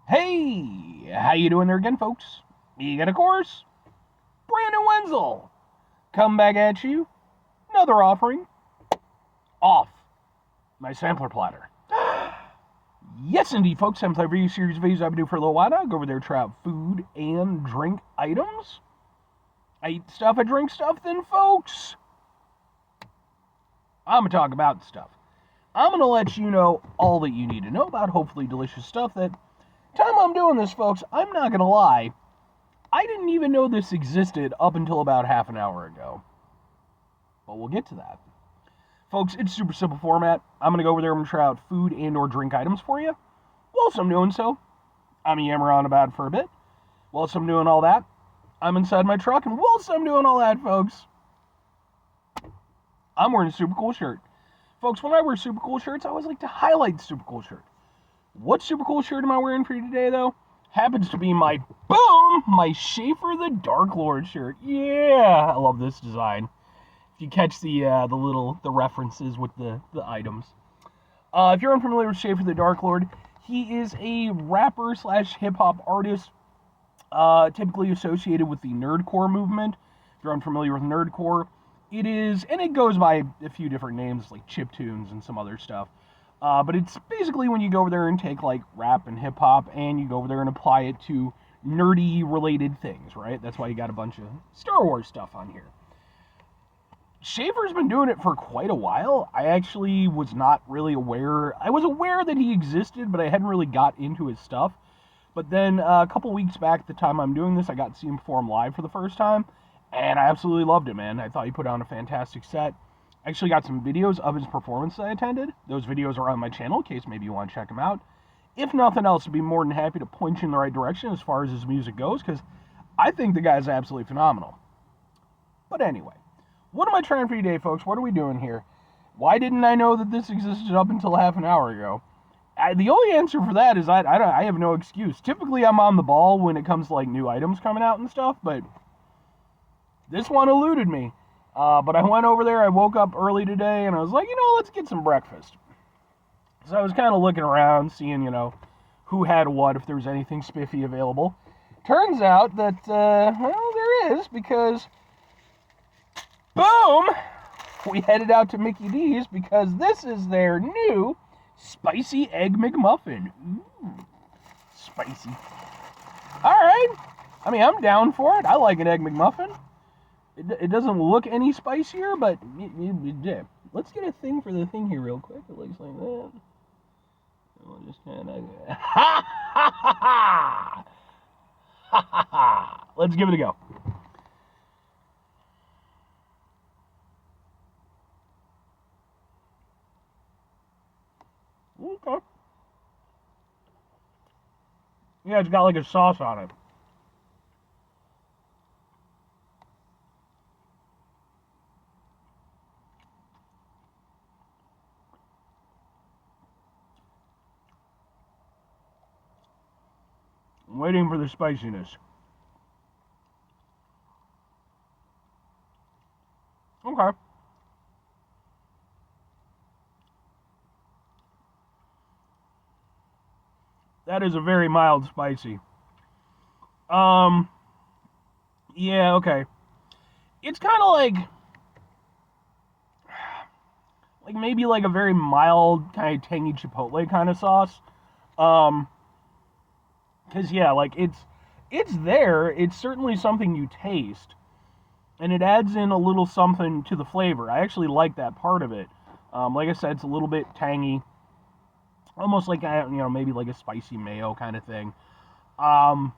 Hey, how you doing there again, folks? You got, of course, Brandon Wenzel. Come back at you. Another offering off my sampler platter. Yes, indeed, folks. Sampler review series of videos I've been doing for a little while now. Go over there, try out food and drink items. I eat stuff, I drink stuff, then, folks, I'm going to talk about stuff. I'm going to let you know all that you need to know about hopefully delicious stuff that time I'm doing this, folks, I'm not going to lie, I didn't even know this existed up until about half an hour ago. But we'll get to that. Folks, it's super simple format. I'm going to go over there and try out food and or drink items for you. Whilst I'm doing so, I'm yammering on about it for a bit. Whilst I'm doing all that, I'm inside my truck, and whilst I'm doing all that, folks, I'm wearing a super cool shirt. Folks, when I wear super cool shirts, I always like to highlight the super cool shirt. What super cool shirt am I wearing for you today, though? Happens to be my Schaefer the Dark Lord shirt. Yeah, I love this design. If you catch the references with the items. If you're unfamiliar with Schaefer the Dark Lord, he is a rapper slash hip hop artist, typically associated with the nerdcore movement. If you're unfamiliar with nerdcore, it is, and it goes by a few different names like chiptunes and some other stuff. But it's basically when you go over there and take like rap and hip hop and you go over there and apply it to nerdy related things, right? That's why you got a bunch of Star Wars stuff on here. Schaefer's been doing it for quite a while. I actually was not really aware. I was aware that he existed, but I hadn't really got into his stuff. But then a couple weeks back, the time I'm doing this, I got to see him perform live for the first time, and I absolutely loved it, man. I thought he put on a fantastic set. I actually got some videos of his performance that I attended. Those videos are on my channel in case maybe you want to check them out. If nothing else, I'd be more than happy to point you in the right direction as far as his music goes, because I think the guy's absolutely phenomenal. But anyway, what am I trying for you today, folks? What are we doing here? Why didn't I know that this existed up until half an hour ago? The only answer for that is I have no excuse. Typically, I'm on the ball when it comes to like new items coming out and stuff, but this one eluded me. But I went over there, I woke up early today, and I was like, let's get some breakfast. So I was kind of looking around, seeing, who had what, if there was anything spiffy available. Turns out that, there is, because, boom, we headed out to Mickey D's, because this is their new spicy egg McMuffin. Ooh, spicy. Alright, I mean, I'm down for it. I like an egg McMuffin. It doesn't look any spicier, but yeah. Let's get a thing for the thing here real quick. It looks like that. We'll just kind of... Ha ha ha ha! Ha ha ha! Let's give it a go. Okay. Yeah, it's got like a sauce on it. I'm waiting for the spiciness. Okay. That is a very mild spicy. Yeah, okay. It's kind of like maybe like a very mild, kind of tangy chipotle kind of sauce. Cause yeah, like it's there. It's certainly something you taste, and it adds in a little something to the flavor. I actually like that part of it. Like I said, it's a little bit tangy, almost like maybe like a spicy mayo kind of thing. But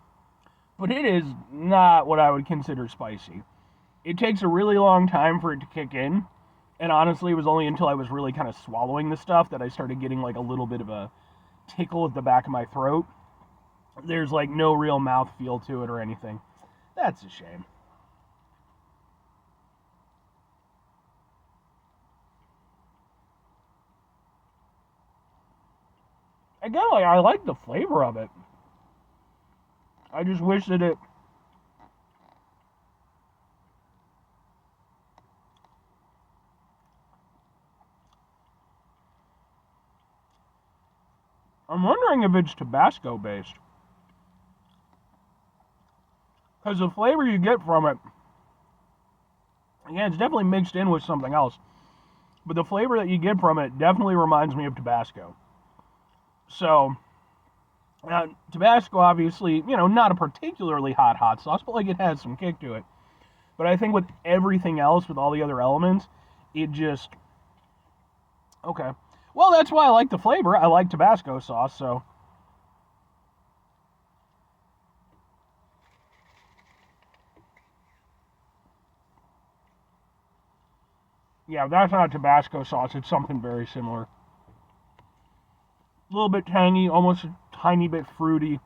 it is not what I would consider spicy. It takes a really long time for it to kick in, and honestly, it was only until I was really kind of swallowing the stuff that I started getting like a little bit of a tickle at the back of my throat. There's like no real mouth feel to it or anything. That's a shame. Again, like I like the flavor of it. I just wish that it... I'm wondering if it's Tabasco based. Because the flavor you get from it, again, it's definitely mixed in with something else. But the flavor that you get from it definitely reminds me of Tabasco. So, Tabasco, obviously, not a particularly hot sauce, but like it has some kick to it. But I think with everything else, with all the other elements, it just... Okay. Well, that's why I like the flavor. I like Tabasco sauce, so... Yeah, that's not Tabasco sauce. It's something very similar. A little bit tangy, almost a tiny bit fruity.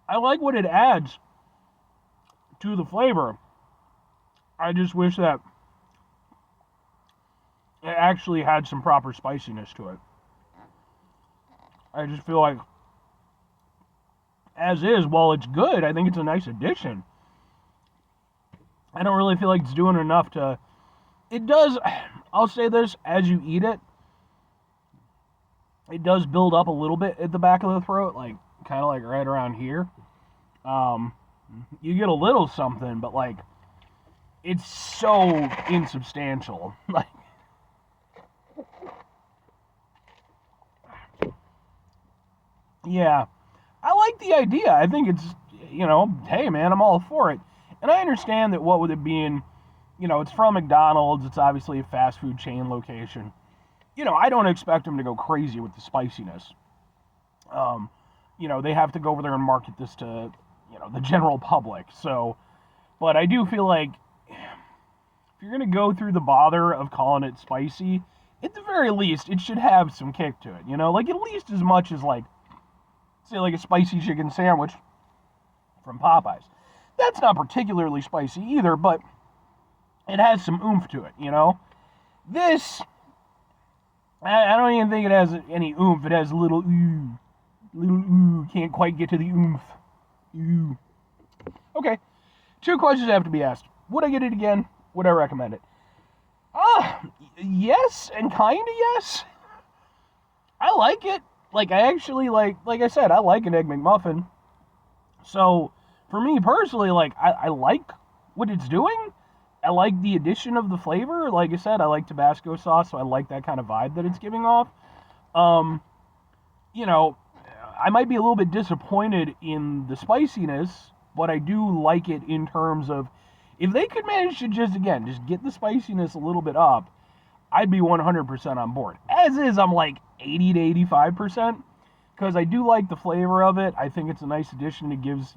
I like what it adds to the flavor. I just wish that it actually had some proper spiciness to it. I just feel like, as is, while it's good, I think it's a nice addition. I don't really feel like it's doing enough to... It does, I'll say this, as you eat it, it does build up a little bit at the back of the throat, like, kind of like right around here. You get a little something, but, like, it's so insubstantial. Like, yeah. I like the idea. I think it's, hey, man, I'm all for it. And I understand that what with it being, it's from McDonald's, it's obviously a fast food chain location. I don't expect them to go crazy with the spiciness. They have to go over there and market this to, the general public. So, but I do feel like if you're going to go through the bother of calling it spicy, at the very least, it should have some kick to it, like at least as much as, like, say, like a spicy chicken sandwich from Popeyes. That's not particularly spicy either, but it has some oomph to it, This, I don't even think it has any oomph. It has a little ooh, can't quite get to the oomph. Ooh. Okay, 2 questions have to be asked. Would I get it again? Would I recommend it? Yes, and kinda yes. I like it. Like, I actually, like I said, I like an Egg McMuffin. So, for me personally, like, I like what it's doing. I like the addition of the flavor. Like I said, I like Tabasco sauce, so I like that kind of vibe that it's giving off. I might be a little bit disappointed in the spiciness, but I do like it in terms of, if they could manage to just get the spiciness a little bit up, I'd be 100% on board. As is, I'm like 80 to 85%, because I do like the flavor of it. I think it's a nice addition. It gives,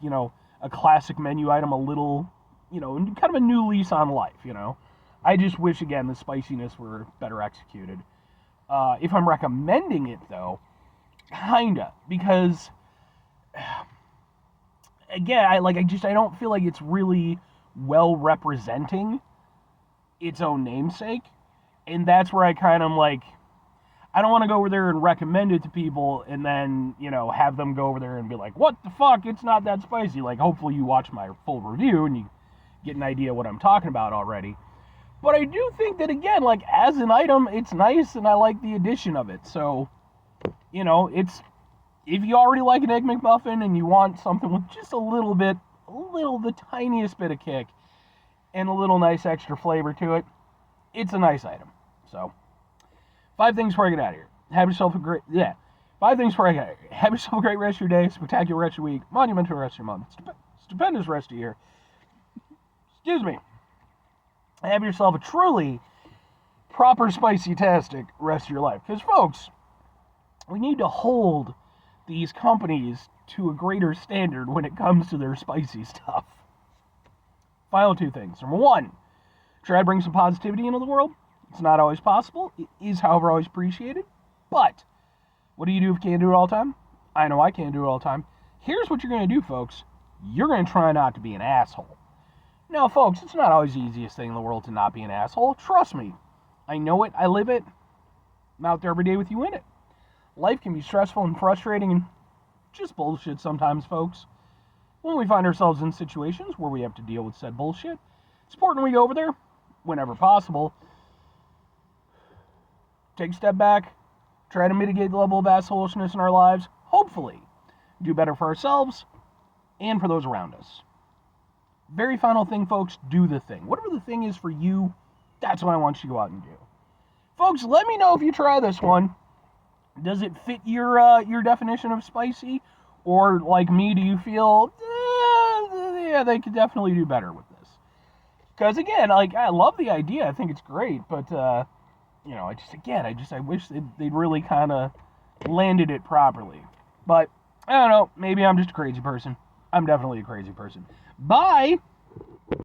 a classic menu item a little, kind of a new lease on life, I just wish, again, the spiciness were better executed. If I'm recommending it, though, kinda, because, again, I don't feel like it's really well representing its own namesake, and that's where I kind of like, I don't want to go over there and recommend it to people and then, have them go over there and be like, what the fuck, it's not that spicy. Like, hopefully you watch my full review and you get an idea what I'm talking about already. But I do think that, again, like, as an item, it's nice, and I like the addition of it. So, it's, if you already like an Egg McMuffin and you want something with just the tiniest bit of kick and a little nice extra flavor to it, it's a nice item. So, 5 things before I get out of here. Have yourself a great, 5 things before I get out of here. Have yourself a great rest of your day, spectacular rest of your week, monumental rest of your month, stupendous rest of your year. Excuse me. Have yourself a truly proper spicy-tastic rest of your life. Because, folks, we need to hold these companies to a greater standard when it comes to their spicy stuff. Final 2 things. Number 1, try to bring some positivity into the world. It's not always possible. It is, however, always appreciated. But what do you do if you can't do it all the time? I know I can't do it all the time. Here's what you're going to do, folks. You're going to try not to be an asshole. Now, folks, it's not always the easiest thing in the world to not be an asshole. Trust me. I know it. I live it. I'm out there every day with you in it. Life can be stressful and frustrating and just bullshit sometimes, folks. When we find ourselves in situations where we have to deal with said bullshit, it's important we go over there, whenever possible, take a step back, try to mitigate the level of assholishness in our lives, hopefully do better for ourselves, and for those around us. Very final thing, folks, do the thing. Whatever the thing is for you, that's what I want you to go out and do. Folks, let me know if you try this one. Does it fit your definition of spicy? Or, like me, do you feel, yeah, they could definitely do better with this? Because, again, like, I love the idea. I think it's great. But, you know, I wish they'd really kind of landed it properly. But, I don't know. Maybe I'm just a crazy person. I'm definitely a crazy person. Bye!